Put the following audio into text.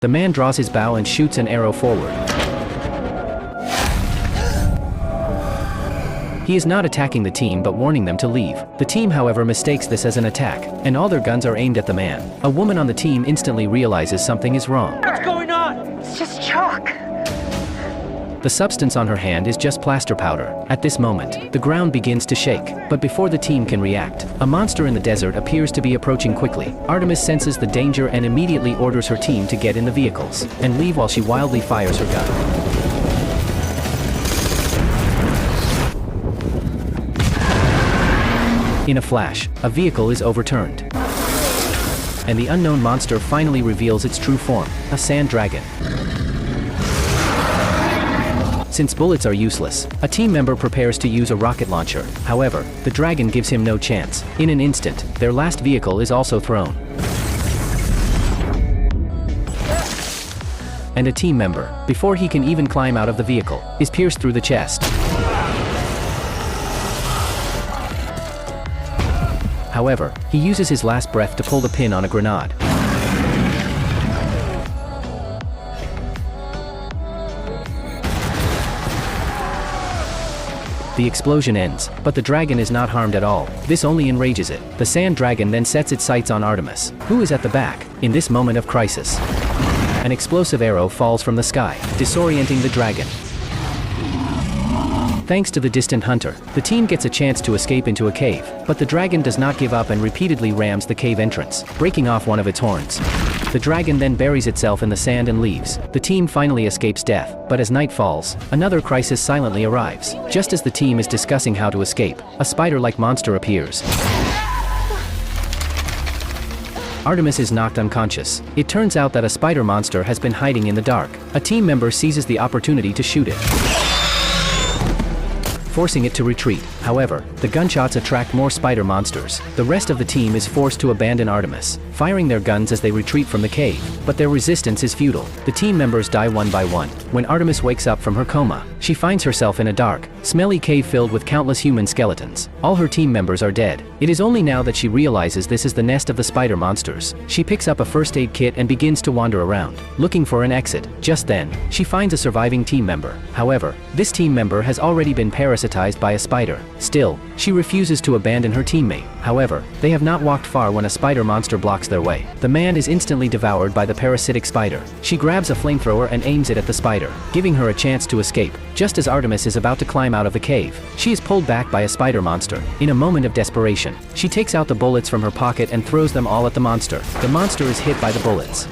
The man draws his bow and shoots an arrow forward. He is not attacking the team but warning them to leave. The team, however, mistakes this as an attack, and all their guns are aimed at the man. A woman on the team instantly realizes something is wrong. What's going on? It's just chalk. The substance on her hand is just plaster powder. At this moment, the ground begins to shake, but before the team can react, a monster in the desert appears to be approaching quickly. Artemis senses the danger and immediately orders her team to get in the vehicles and leave while she wildly fires her gun. In a flash, a vehicle is overturned, and the unknown monster finally reveals its true form, a sand dragon. Since bullets are useless, a team member prepares to use a rocket launcher. However, the dragon gives him no chance. In an instant, their last vehicle is also thrown. And a team member, before he can even climb out of the vehicle, is pierced through the chest. However, he uses his last breath to pull the pin on a grenade. The explosion ends, but the dragon is not harmed at all. This only enrages it. The sand dragon then sets its sights on Artemis, who is at the back. In this moment of crisis, an explosive arrow falls from the sky, disorienting the dragon. Thanks to the distant hunter, the team gets a chance to escape into a cave, but the dragon does not give up and repeatedly rams the cave entrance, breaking off one of its horns. The dragon then buries itself in the sand and leaves. The team finally escapes death, but as night falls, another crisis silently arrives. Just as the team is discussing how to escape, a spider-like monster appears. Artemis is knocked unconscious. It turns out that a spider monster has been hiding in the dark. A team member seizes the opportunity to shoot it, forcing it to retreat. However, the gunshots attract more spider monsters. The rest of the team is forced to abandon Artemis, firing their guns as they retreat from the cave, but their resistance is futile. The team members die one by one. When Artemis wakes up from her coma, she finds herself in a dark, smelly cave filled with countless human skeletons. All her team members are dead. It is only now that she realizes this is the nest of the spider monsters. She picks up a first aid kit and begins to wander around, looking for an exit. Just then, she finds a surviving team member. However, this team member has already been parasitized by a spider. Still, she refuses to abandon her teammate. However, they have not walked far when a spider monster blocks their way. The man is instantly devoured by the parasitic spider. She grabs a flamethrower and aims it at the spider, giving her a chance to escape. Just as Artemis is about to climb out of the cave, she is pulled back by a spider monster. In a moment of desperation, she takes out the bullets from her pocket and throws them all at the monster. The monster is hit by the bullets,